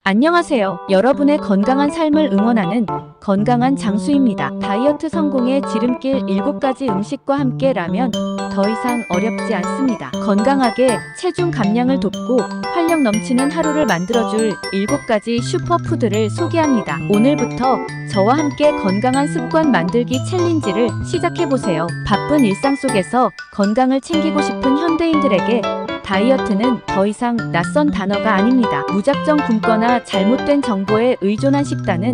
안녕하세요. 여러분의 건강한 삶을 응원하는 건강한 장수입니다. 다이어트 성공의 지름길 7가지 음식과 함께라면 더 이상 어렵지 않습니다. 건강하게 체중 감량을 돕고 활력 넘치는 하루를 만들어줄 7가지 슈퍼푸드를 소개합니다. 오늘부터 저와 함께 건강한 습관 만들기 챌린지를 시작해보세요. 바쁜 일상 속에서 건강을 챙기고 싶은 현대인들에게 다이어트는 더 이상 낯선 단어가 아닙니다. 무작정 굶거나 잘못된 정보에 의존한 식단은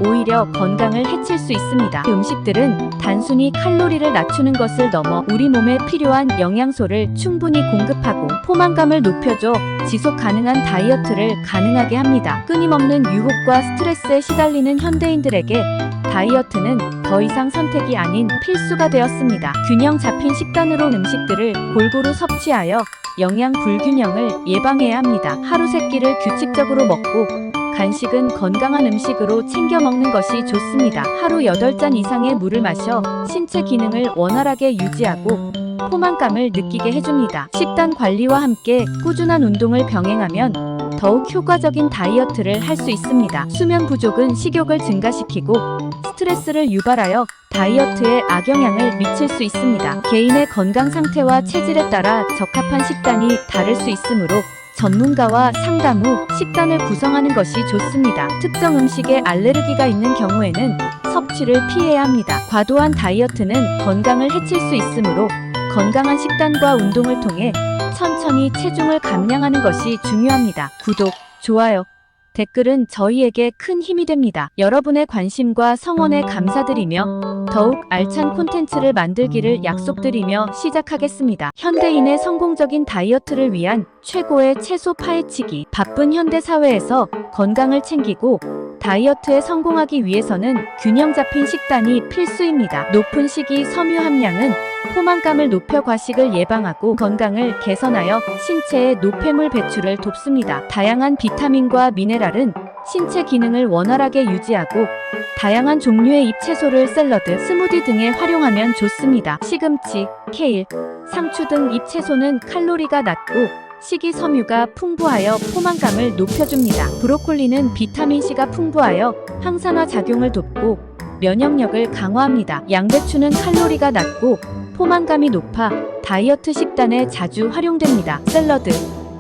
오히려 건강을 해칠 수 있습니다. 그 음식들은 단순히 칼로리를 낮추는 것을 넘어 우리 몸에 필요한 영양소를 충분히 공급하고 포만감을 높여줘 지속 가능한 다이어트를 가능하게 합니다. 끊임없는 유혹과 스트레스에 시달리는 현대인들에게 다이어트는 더 이상 선택이 아닌 필수가 되었습니다. 균형 잡힌 식단으로 음식들을 골고루 섭취하여 영양 불균형을 예방해야 합니다. 하루 3끼를 규칙적으로 먹고 간식은 건강한 음식으로 챙겨 먹는 것이 좋습니다. 하루 8잔 이상의 물을 마셔 신체 기능을 원활하게 유지하고 포만감을 느끼게 해줍니다. 식단 관리와 함께 꾸준한 운동을 병행하면 더욱 효과적인 다이어트를 할 수 있습니다. 수면 부족은 식욕을 증가시키고 스트레스를 유발하여 다이어트에 악영향을 미칠 수 있습니다. 개인의 건강 상태와 체질에 따라 적합한 식단이 다를 수 있으므로 전문가와 상담 후 식단을 구성하는 것이 좋습니다. 특정 음식에 알레르기가 있는 경우에는 섭취를 피해야 합니다. 과도한 다이어트는 건강을 해칠 수 있으므로 건강한 식단과 운동을 통해 천천히 체중을 감량하는 것이 중요합니다. 구독, 좋아요, 댓글은 저희에게 큰 힘이 됩니다. 여러분의 관심과 성원에 감사드리며 더욱 알찬 콘텐츠를 만들기를 약속드리며 시작하겠습니다. 현대인의 성공적인 다이어트를 위한 최고의 채소 파헤치기. 바쁜 현대 사회에서 건강을 챙기고 다이어트에 성공하기 위해서는 균형 잡힌 식단이 필수입니다. 높은 식이 섬유 함량은 포만감을 높여 과식을 예방하고 건강을 개선하여 신체의 노폐물 배출을 돕습니다. 다양한 비타민과 미네랄은 신체 기능을 원활하게 유지하고 다양한 종류의 잎채소를 샐러드, 스무디 등에 활용하면 좋습니다. 시금치, 케일, 상추 등 잎채소는 칼로리가 낮고 식이섬유가 풍부하여 포만감을 높여줍니다. 브로콜리는 비타민C가 풍부하여 항산화 작용을 돕고 면역력을 강화합니다. 양배추는 칼로리가 낮고 포만감이 높아 다이어트 식단에 자주 활용됩니다. 샐러드,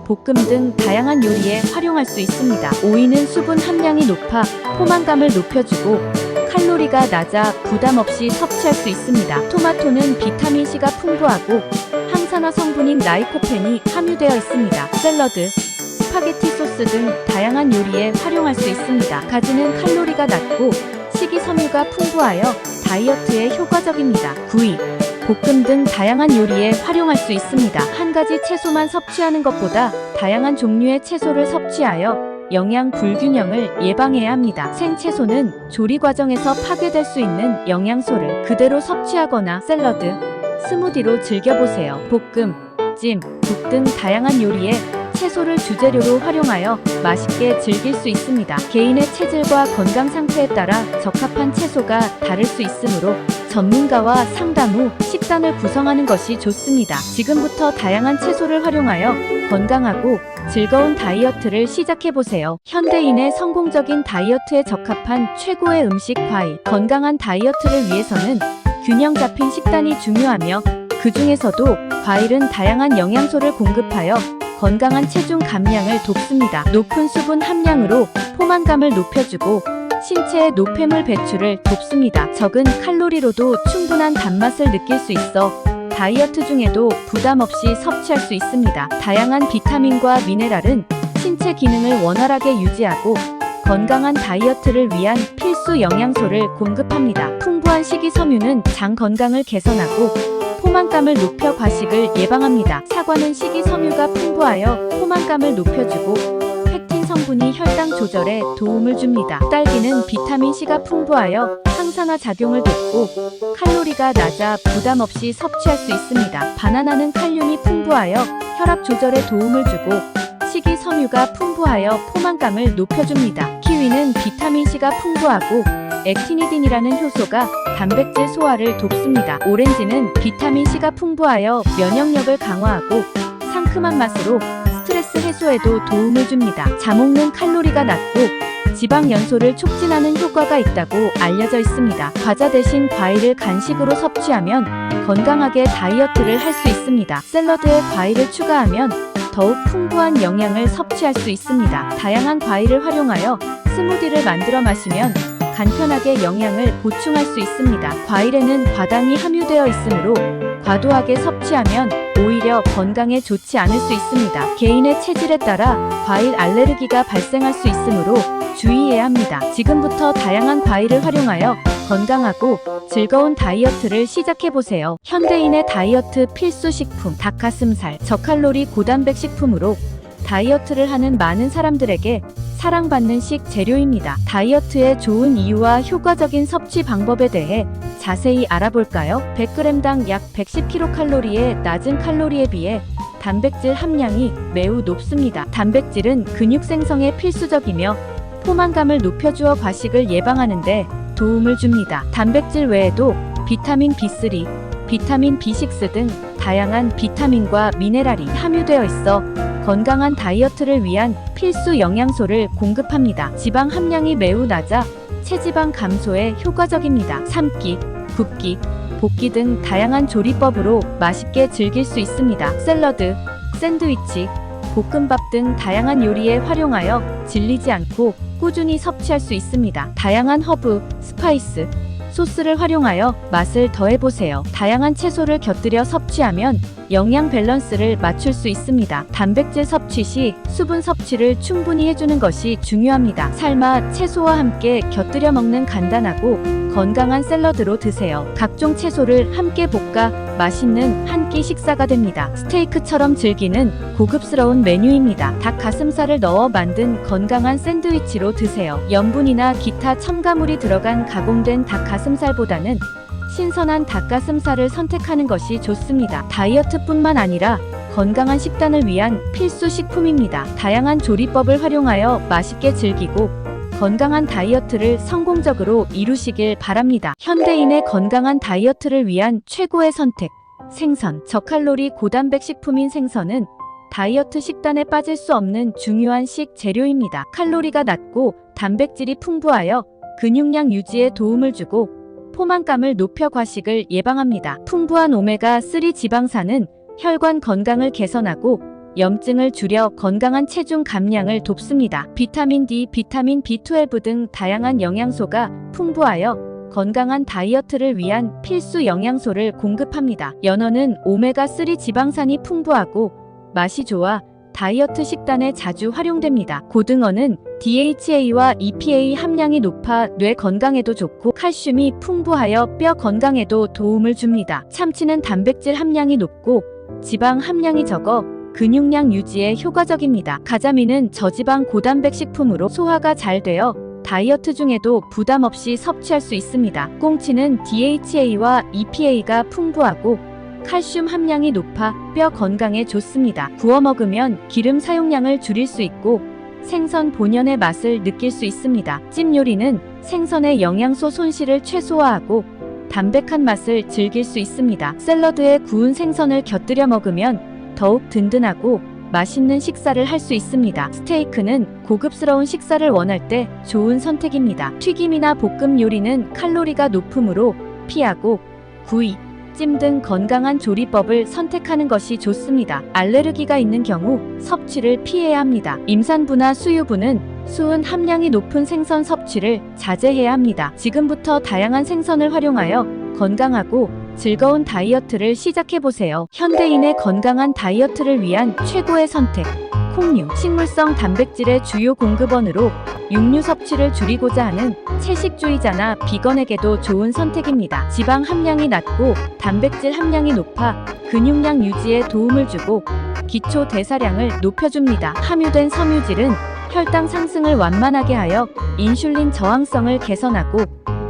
볶음 등 다양한 요리에 활용할 수 있습니다. 오이는 수분 함량이 높아 포만감을 높여주고 칼로리가 낮아 부담 없이 섭취할 수 있습니다. 토마토는 비타민C가 풍부하고 항산화 성분인 라이코펜이 함유되어 있습니다. 샐러드, 스파게티 소스 등 다양한 요리에 활용할 수 있습니다. 가지는 칼로리가 낮고 식이섬유가 풍부하여 다이어트에 효과적입니다. 구이, 볶음 등 다양한 요리에 활용할 수 있습니다. 한 가지 채소만 섭취하는 것보다 다양한 종류의 채소를 섭취하여 영양 불균형을 예방해야 합니다. 생채소는 조리 과정에서 파괴될 수 있는 영양소를 그대로 섭취하거나 샐러드, 스무디로 즐겨보세요. 볶음, 찜, 국 등 다양한 요리에 채소를 주재료로 활용하여 맛있게 즐길 수 있습니다. 개인의 체질과 건강 상태에 따라 적합한 채소가 다를 수 있으므로 전문가와 상담 후 식단을 구성하는 것이 좋습니다. 지금부터 다양한 채소를 활용하여 건강하고 즐거운 다이어트를 시작해보세요. 현대인의 성공적인 다이어트에 적합한 최고의 음식 과일. 건강한 다이어트를 위해서는 균형 잡힌 식단이 중요하며 그 중에서도 과일은 다양한 영양소를 공급하여 건강한 체중 감량을 돕습니다. 높은 수분 함량으로 포만감을 높여주고 신체의 노폐물 배출을 돕습니다. 적은 칼로리로도 충분한 단맛을 느낄 수 있어 다이어트 중에도 부담 없이 섭취할 수 있습니다. 다양한 비타민과 미네랄은 신체 기능을 원활하게 유지하고 건강한 다이어트를 위한 필수 영양소를 공급합니다. 풍부한 식이섬유는 장 건강을 개선하고 포만감을 높여 과식을 예방합니다. 사과는 식이섬유가 풍부하여 포만감을 높여주고 팩틴 성분이 혈당 조절에 도움을 줍니다. 딸기는 비타민C가 풍부하여 항산화 작용을 돕고 칼로리가 낮아 부담 없이 섭취할 수 있습니다. 바나나는 칼륨이 풍부하여 혈압 조절에 도움을 주고 식이섬유가 풍부하여 포만감을 높여줍니다. 키위는 비타민C가 풍부하고 액티니딘이라는 효소가 단백질 소화를 돕습니다. 오렌지는 비타민C가 풍부하여 면역력을 강화하고 상큼한 맛으로 스트레스 해소에도 도움을 줍니다. 자몽은 칼로리가 낮고 지방 연소를 촉진하는 효과가 있다고 알려져 있습니다. 과자 대신 과일을 간식으로 섭취하면 건강하게 다이어트를 할 수 있습니다. 샐러드에 과일을 추가하면 더욱 풍부한 영양을 섭취할 수 있습니다. 다양한 과일을 활용하여 스무디를 만들어 마시면 간편하게 영양을 보충할 수 있습니다. 과일에는 과당이 함유되어 있으므로 과도하게 섭취하면 오히려 건강에 좋지 않을 수 있습니다. 개인의 체질에 따라 과일 알레르기가 발생할 수 있으므로 주의해야 합니다. 지금부터 다양한 과일을 활용하여 건강하고 즐거운 다이어트를 시작해보세요. 현대인의 다이어트 필수 식품 닭가슴살. 저칼로리 고단백 식품으로 다이어트를 하는 많은 사람들에게 사랑받는 식재료입니다. 다이어트에 좋은 이유와 효과적인 섭취 방법에 대해 자세히 알아볼까요? 100g당 약 110kcal의 낮은 칼로리에 비해 단백질 함량이 매우 높습니다. 단백질은 근육 생성에 필수적이며 포만감을 높여주어 과식을 예방하는 데 도움을 줍니다. 단백질 외에도 비타민 B3, 비타민 B6 등 다양한 비타민과 미네랄이 함유되어 있어 건강한 다이어트를 위한 필수 영양소를 공급합니다. 지방 함량이 매우 낮아 체지방 감소에 효과적입니다. 삶기, 굽기, 볶기 등 다양한 조리법으로 맛있게 즐길 수 있습니다. 샐러드, 샌드위치, 볶음밥 등 다양한 요리에 활용하여 질리지 않고 꾸준히 섭취할 수 있습니다. 다양한 허브, 스파이스, 소스를 활용하여 맛을 더해보세요. 다양한 채소를 곁들여 섭취하면 영양 밸런스를 맞출 수 있습니다. 단백질 섭취 시 수분 섭취를 충분히 해주는 것이 중요합니다. 삶아 채소와 함께 곁들여 먹는 간단하고 건강한 샐러드로 드세요. 각종 채소를 함께 볶아 맛있는 한 끼 식사가 됩니다. 스테이크처럼 즐기는 고급스러운 메뉴입니다. 닭 가슴살을 넣어 만든 건강한 샌드위치로 드세요. 염분이나 기타 첨가물이 들어간 가공된 닭 가슴살보다는 신선한 닭가슴살을 선택하는 것이 좋습니다. 다이어트뿐만 아니라 건강한 식단을 위한 필수 식품입니다. 다양한 조리법을 활용하여 맛있게 즐기고 건강한 다이어트를 성공적으로 이루시길 바랍니다. 현대인의 건강한 다이어트를 위한 최고의 선택, 생선. 저칼로리 고단백 식품인 생선은 다이어트 식단에 빠질 수 없는 중요한 식재료입니다. 칼로리가 낮고 단백질이 풍부하여 근육량 유지에 도움을 주고 포만감을 높여 과식을 예방합니다. 풍부한 오메가3 지방산은 혈관 건강을 개선하고 염증을 줄여 건강한 체중 감량을 돕습니다. 비타민 D, 비타민 B12 등 다양한 영양소가 풍부하여 건강한 다이어트를 위한 필수 영양소를 공급합니다. 연어는 오메가3 지방산이 풍부하고 맛이 좋아 다이어트 식단에 자주 활용됩니다. 고등어는 DHA와 EPA 함량이 높아 뇌 건강에도 좋고 칼슘이 풍부하여 뼈 건강에도 도움을 줍니다. 참치는 단백질 함량이 높고 지방 함량이 적어 근육량 유지에 효과적입니다. 가자미는 저지방 고단백 식품으로 소화가 잘 되어 다이어트 중에도 부담 없이 섭취할 수 있습니다. 꽁치는 DHA와 EPA가 풍부하고 칼슘 함량이 높아 뼈 건강에 좋습니다. 구워 먹으면 기름 사용량을 줄일 수 있고 생선 본연의 맛을 느낄 수 있습니다. 찜 요리는 생선의 영양소 손실을 최소화하고 담백한 맛을 즐길 수 있습니다. 샐러드에 구운 생선을 곁들여 먹으면 더욱 든든하고 맛있는 식사를 할 수 있습니다. 스테이크는 고급스러운 식사를 원할 때 좋은 선택입니다. 튀김이나 볶음 요리는 칼로리가 높으므로 피하고 구이, 찜 등 건강한 조리법을 선택하는 것이 좋습니다. 알레르기가 있는 경우 섭취를 피해야 합니다. 임산부나 수유부는 수은 함량이 높은 생선 섭취를 자제해야 합니다. 지금부터 다양한 생선을 활용하여 건강하고 즐거운 다이어트를 시작해보세요. 현대인의 건강한 다이어트를 위한 최고의 선택, 콩류. 식물성 단백질의 주요 공급원으로 육류 섭취를 줄이고자 하는 채식주의자나 비건에게도 좋은 선택입니다. 지방 함량이 낮고 단백질 함량이 높아 근육량 유지에 도움을 주고 기초 대사량을 높여줍니다. 함유된 섬유질은 혈당 상승을 완만하게 하여 인슐린 저항성을 개선하고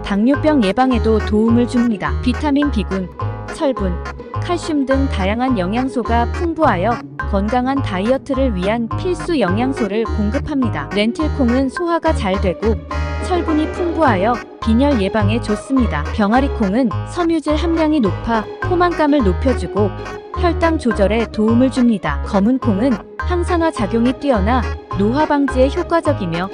당뇨병 예방에도 도움을 줍니다. 비타민 B군, 철분, 칼슘 등 다양한 영양소가 풍부하여 건강한 다이어트를 위한 필수 영양소를 공급합니다. 렌틸콩은 소화가 잘 되고 철분이 풍부하여 빈혈 예방에 좋습니다. 병아리콩은 섬유질 함량이 높아 포만감을 높여주고 혈당 조절에 도움을 줍니다. 검은콩은 항산화 작용이 뛰어나 노화 방지에 효과적이며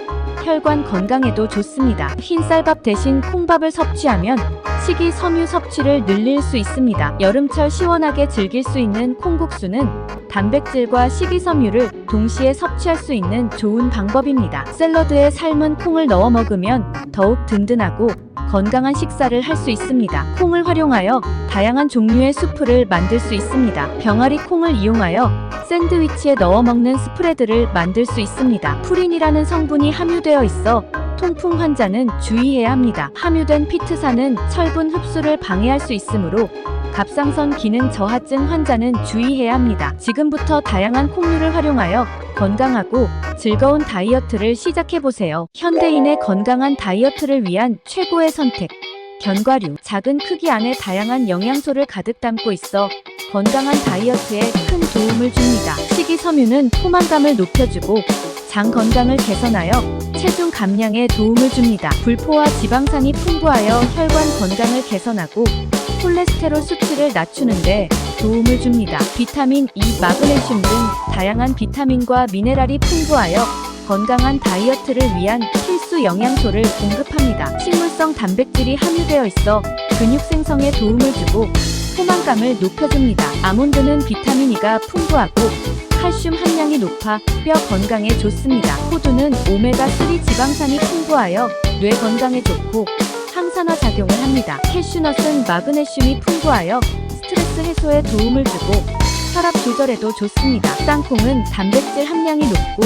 혈관 건강에도 좋습니다. 흰 쌀밥 대신 콩밥을 섭취하면 식이섬유 섭취를 늘릴 수 있습니다. 여름철 시원하게 즐길 수 있는 콩국수는 단백질과 식이섬유를 동시에 섭취할 수 있는 좋은 방법입니다. 샐러드에 삶은 콩을 넣어 먹으면 더욱 든든하고 건강한 식사를 할 수 있습니다. 콩을 활용하여 다양한 종류의 수프를 만들 수 있습니다. 병아리 콩을 이용하여 샌드위치에 넣어 먹는 스프레드를 만들 수 있습니다. 푸린이라는 성분이 함유되어 있어 통풍 환자는 주의해야 합니다. 함유된 피트산은 철분 흡수를 방해할 수 있으므로 갑상선 기능 저하증 환자는 주의해야 합니다. 지금부터 다양한 콩류를 활용하여 건강하고 즐거운 다이어트를 시작해보세요. 현대인의 건강한 다이어트를 위한 최고의 선택. 견과류. 작은 크기 안에 다양한 영양소를 가득 담고 있어 건강한 다이어트에 큰 도움을 줍니다. 식이섬유는 포만감을 높여주고 장 건강을 개선하여 체중 감량에 도움을 줍니다. 불포화 지방산이 풍부하여 혈관 건강을 개선하고 콜레스테롤 수치를 낮추는데 도움을 줍니다. 비타민 E, 마그네슘 등 다양한 비타민과 미네랄이 풍부하여 건강한 다이어트를 위한 필수 영양소를 공급합니다. 식물성 단백질이 함유되어 있어 근육 생성에 도움을 주고 포만감을 높여줍니다. 아몬드는 비타민 E가 풍부하고 칼슘 함량이 높아 뼈 건강에 좋습니다. 호두는 오메가3 지방산이 풍부하여 뇌 건강에 좋고 항산화 작용을 합니다. 캐슈넛은 마그네슘이 풍부하여 스트레스 해소에 도움을 주고 혈압 조절에도 좋습니다. 땅콩은 단백질 함량이 높고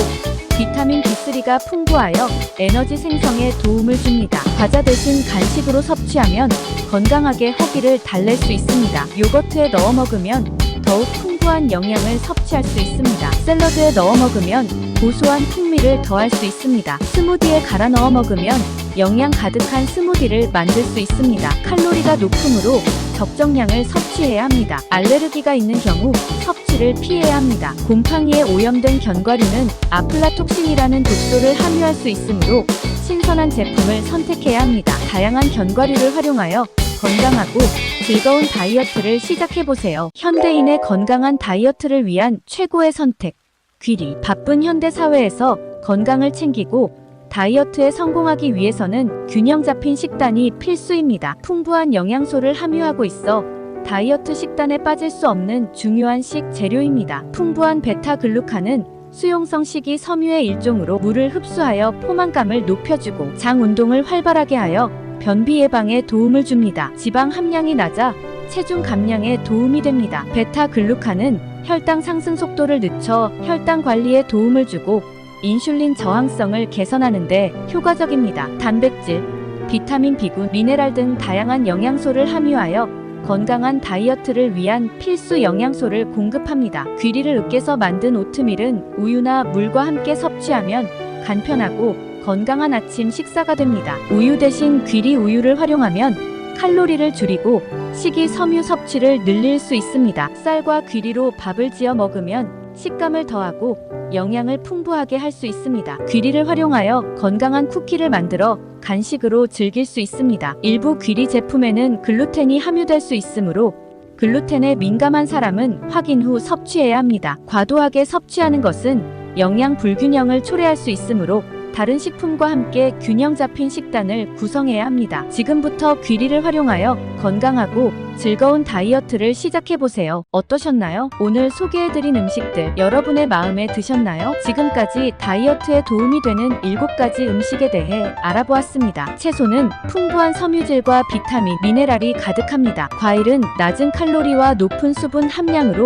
비타민 B3가 풍부하여 에너지 생성에 도움을 줍니다. 과자 대신 간식으로 섭취하면 건강하게 허기를 달랠 수 있습니다. 요거트에 넣어 먹으면 더욱 풍부한 영양을 섭취할 수 있습니다. 샐러드에 넣어 먹으면 고소한 풍미를 더할 수 있습니다. 스무디에 갈아 넣어 먹으면 영양 가득한 스무디를 만들 수 있습니다. 칼로리가 높으므로 적정량을 섭취해야 합니다. 알레르기가 있는 경우 섭취를 피해야 합니다. 곰팡이에 오염된 견과류는 아플라톡신이라는 독소를 함유할 수 있으므로 신선한 제품을 선택해야 합니다. 다양한 견과류를 활용하여 건강하고 즐거운 다이어트를 시작해보세요. 현대인의 건강한 다이어트를 위한 최고의 선택. 귀리. 바쁜 현대 사회에서 건강을 챙기고 다이어트에 성공하기 위해서는 균형 잡힌 식단이 필수입니다. 풍부한 영양소를 함유하고 있어 다이어트 식단에 빠질 수 없는 중요한 식재료입니다. 풍부한 베타글루칸은 수용성 식이섬유의 일종으로 물을 흡수하여 포만감을 높여주고 장 운동을 활발하게 하여 변비 예방에 도움을 줍니다. 지방 함량이 낮아 체중 감량에 도움이 됩니다. 베타글루칸은 혈당 상승 속도를 늦춰 혈당 관리에 도움을 주고 인슐린 저항성을 개선하는 데 효과적입니다. 단백질, 비타민 B군, 미네랄 등 다양한 영양소를 함유하여 건강한 다이어트를 위한 필수 영양소를 공급합니다. 귀리를 으깨서 만든 오트밀은 우유나 물과 함께 섭취하면 간편하고 건강한 아침 식사가 됩니다. 우유 대신 귀리 우유를 활용하면 칼로리를 줄이고 식이섬유 섭취를 늘릴 수 있습니다. 쌀과 귀리로 밥을 지어 먹으면 식감을 더하고 영양을 풍부하게 할 수 있습니다. 귀리를 활용하여 건강한 쿠키를 만들어 간식으로 즐길 수 있습니다. 일부 귀리 제품에는 글루텐이 함유될 수 있으므로 글루텐에 민감한 사람은 확인 후 섭취해야 합니다. 과도하게 섭취하는 것은 영양 불균형을 초래할 수 있으므로 다른 식품과 함께 균형 잡힌 식단을 구성해야 합니다. 지금부터 귀리를 활용하여 건강하고 즐거운 다이어트를 시작해보세요. 어떠셨나요? 오늘 소개해드린 음식들 여러분의 마음에 드셨나요? 지금까지 다이어트에 도움이 되는 7가지 음식에 대해 알아보았습니다. 채소는 풍부한 섬유질과 비타민, 미네랄이 가득합니다. 과일은 낮은 칼로리와 높은 수분 함량으로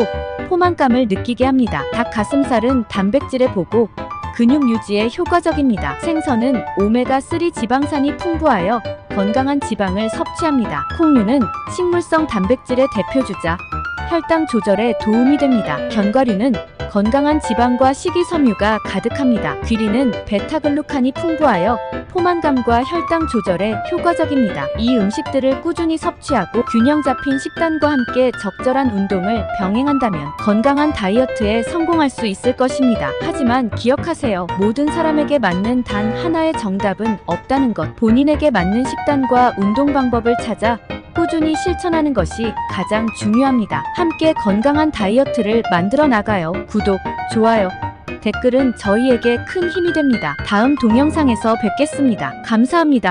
포만감을 느끼게 합니다. 닭 가슴살은 단백질의 보고 근육 유지에 효과적입니다. 생선은 오메가3 지방산이 풍부하여 건강한 지방을 섭취합니다. 콩류는 식물성 단백질의 대표주자, 혈당 조절에 도움이 됩니다. 견과류는 건강한 지방과 식이섬유가 가득합니다. 귀리는 베타글루칸이 풍부하여 포만감과 혈당 조절에 효과적입니다. 이 음식들을 꾸준히 섭취하고 균형 잡힌 식단과 함께 적절한 운동을 병행한다면 건강한 다이어트에 성공할 수 있을 것입니다. 하지만 기억하세요. 모든 사람에게 맞는 단 하나의 정답은 없다는 것. 본인에게 맞는 식단과 운동 방법을 찾아 꾸준히 실천하는 것이 가장 중요합니다. 함께 건강한 다이어트를 만들어 나가요. 구독, 좋아요, 댓글은 저희에게 큰 힘이 됩니다. 다음 동영상에서 뵙겠습니다. 감사합니다.